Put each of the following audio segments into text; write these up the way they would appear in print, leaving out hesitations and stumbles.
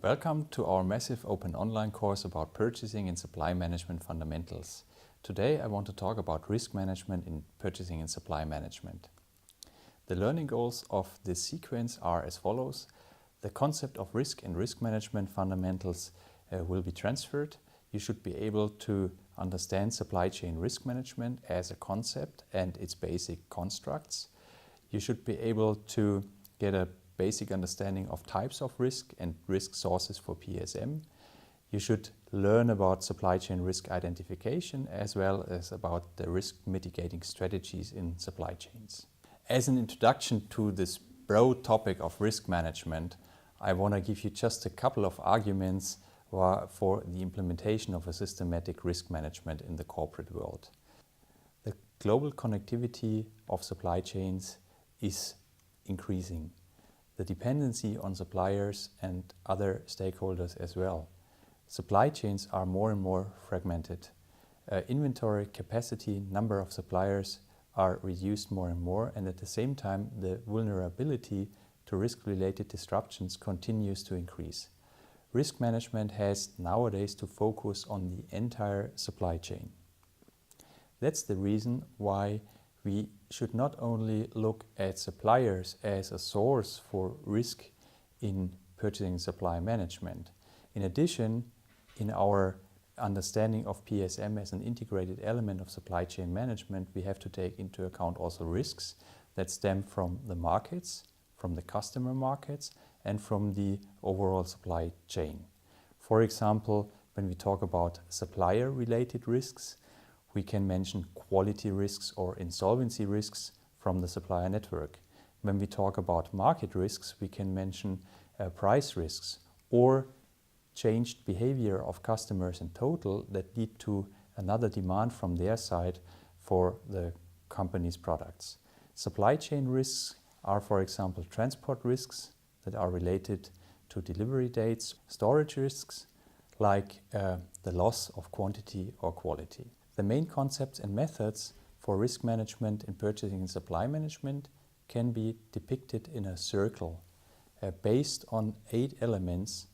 Welcome to our massive open online course about purchasing and supply management fundamentals. Today I want to talk about risk management in purchasing and supply management. The learning goals of this sequence are as follows. The concept of risk and risk management fundamentals will be transferred. You should be able to understand supply chain risk management as a concept and its basic constructs. You should be able to get a basic understanding of types of risk and risk sources for PSM. You should learn about supply chain risk identification as well as about the risk mitigating strategies in supply chains. As an introduction to this broad topic of risk management, I want to give you just a couple of arguments for the implementation of a systematic risk management in the corporate world. The global connectivity of supply chains is increasing. The dependency on suppliers and other stakeholders as well. Supply chains are more and more fragmented. Inventory capacity, number of suppliers are reduced more and more, and at the same time the vulnerability to risk-related disruptions continues to increase. Risk management has nowadays to focus on the entire supply chain. That's the reason why we should not only look at suppliers as a source for risk in purchasing and supply management. In addition, in our understanding of PSM as an integrated element of supply chain management, we have to take into account also risks that stem from the markets, from the customer markets, and from the overall supply chain. For example, when we talk about supplier-related risks, we can mention quality risks or insolvency risks from the supplier network. When we talk about market risks, we can mention price risks or changed behavior of customers in total that lead to another demand from their side for the company's products. Supply chain risks are, for example, transport risks that are related to delivery dates, storage risks like the loss of quantity or quality. The main concepts and methods for risk management in purchasing and supply management can be depicted in a circle based on 8 elements.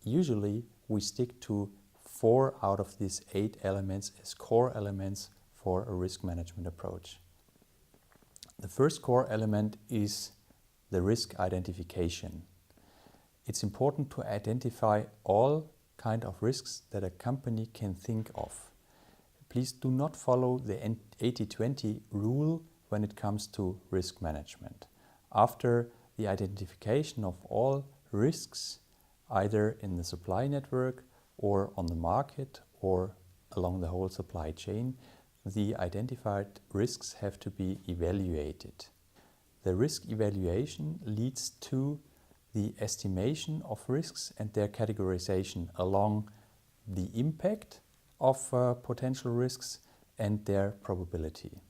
Usually we stick to 4 out of these 8 elements as core elements for a risk management approach. The first core element is the risk identification. It's important to identify all kinds of risks that a company can think of. Please do not follow the 80-20 rule when it comes to risk management. After the identification of all risks, either in the supply network or on the market or along the whole supply chain, the identified risks have to be evaluated. The risk evaluation leads to the estimation of risks and their categorization along the impact of potential risks and their probability.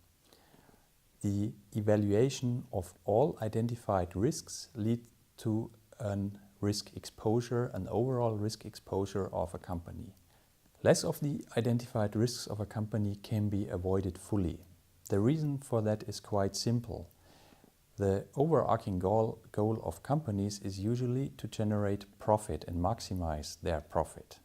The evaluation of all identified risks lead to an risk exposure, an overall risk exposure of a company. Less of the identified risks of a company can be avoided fully. The reason for that is quite simple. The overarching goal of companies is usually to generate profit and maximize their profit.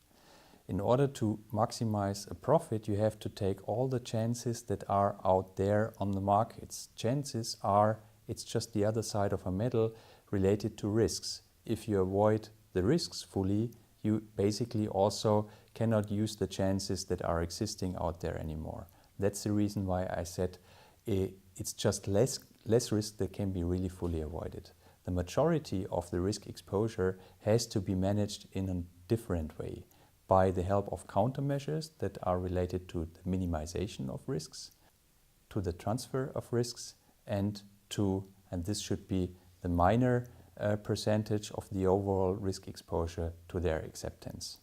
In order to maximize a profit, you have to take all the chances that are out there on the markets. Chances are, it's just the other side of a medal related to risks. If you avoid the risks fully, you basically also cannot use the chances that are existing out there anymore. That's the reason why I said it's just less risk that can be really fully avoided. The majority of the risk exposure has to be managed in a different way, by the help of countermeasures that are related to the minimization of risks, to the transfer of risks, and this should be the minor percentage of the overall risk exposure to their acceptance.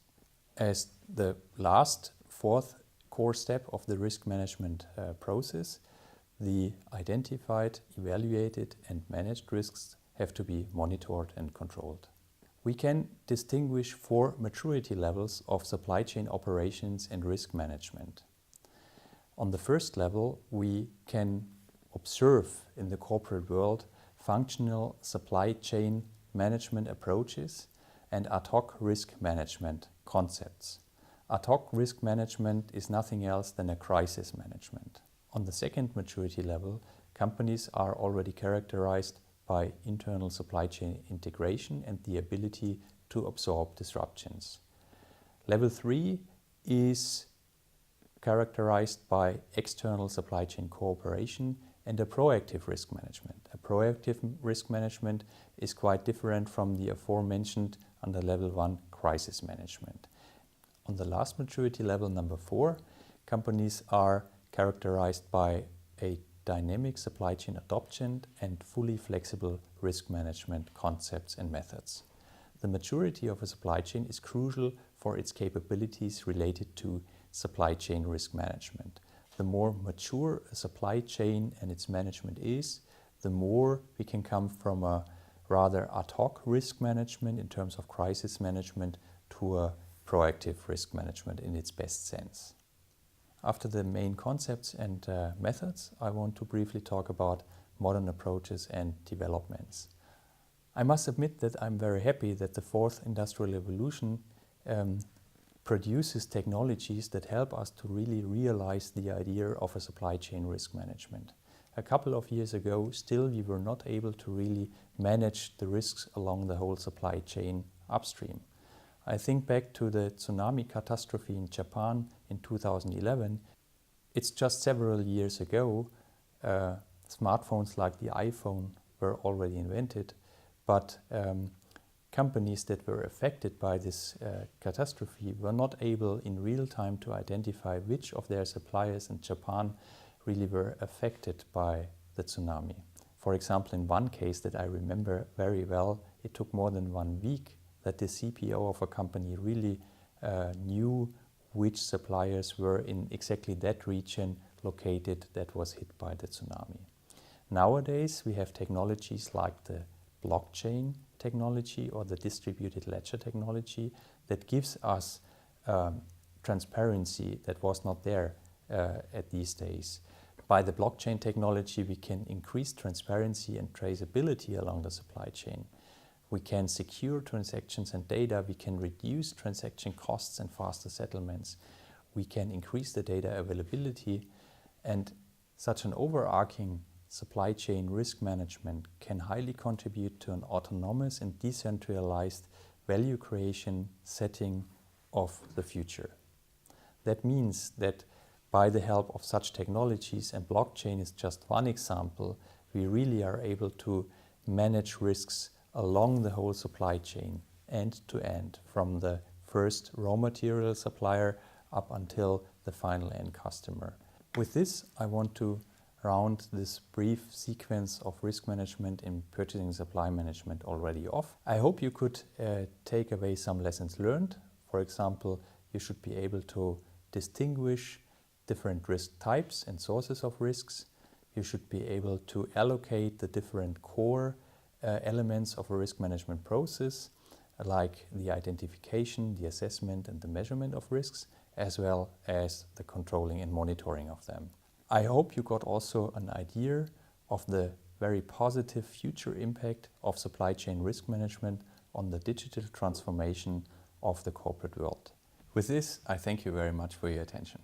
As the last 4th core step of the risk management process, the identified, evaluated, and managed risks have to be monitored and controlled. We can distinguish 4 maturity levels of supply chain operations and risk management. On the first level, we can observe in the corporate world functional supply chain management approaches and ad hoc risk management concepts. Ad hoc risk management is nothing else than a crisis management. On the second maturity level, companies are already characterized by internal supply chain integration and the ability to absorb disruptions. Level 3 is characterized by external supply chain cooperation and a proactive risk management. A proactive risk management is quite different from the aforementioned under level 1 crisis management. On the last maturity level, number 4, companies are characterized by a dynamic supply chain adoption and fully flexible risk management concepts and methods. The maturity of a supply chain is crucial for its capabilities related to supply chain risk management. The more mature a supply chain and its management is, the more we can come from a rather ad hoc risk management in terms of crisis management to a proactive risk management in its best sense. After the main concepts and methods, I want to briefly talk about modern approaches and developments. I must admit that I'm very happy that the fourth industrial revolution produces technologies that help us to really realize the idea of a supply chain risk management. A couple of years ago, still we were not able to really manage the risks along the whole supply chain upstream. I think back to the tsunami catastrophe in Japan in 2011. It's just several years ago. Smartphones like the iPhone were already invented, but companies that were affected by this catastrophe were not able in real time to identify which of their suppliers in Japan really were affected by the tsunami. For example, in one case that I remember very well, it took more than 1 week that the CPO of a company really knew which suppliers were in exactly that region located that was hit by the tsunami. Nowadays, we have technologies like the blockchain technology or the distributed ledger technology that gives us transparency that was not there at these days. By the blockchain technology, we can increase transparency and traceability along the supply chain. We can secure transactions and data. We can reduce transaction costs and faster settlements. We can increase the data availability, and such an overarching supply chain risk management can highly contribute to an autonomous and decentralized value creation setting of the future. That means that by the help of such technologies, and blockchain is just one example, we really are able to manage risks along the whole supply chain, end to end, from the first raw material supplier up until the final end customer. With this, I want to round this brief sequence of risk management in purchasing and supply management already off. I hope you could take away some lessons learned. For example, you should be able to distinguish different risk types and sources of risks. You should be able to allocate the different core elements of a risk management process, like the identification, the assessment, and the measurement of risks, as well as the controlling and monitoring of them. I hope you got also an idea of the very positive future impact of supply chain risk management on the digital transformation of the corporate world. With this, I thank you very much for your attention.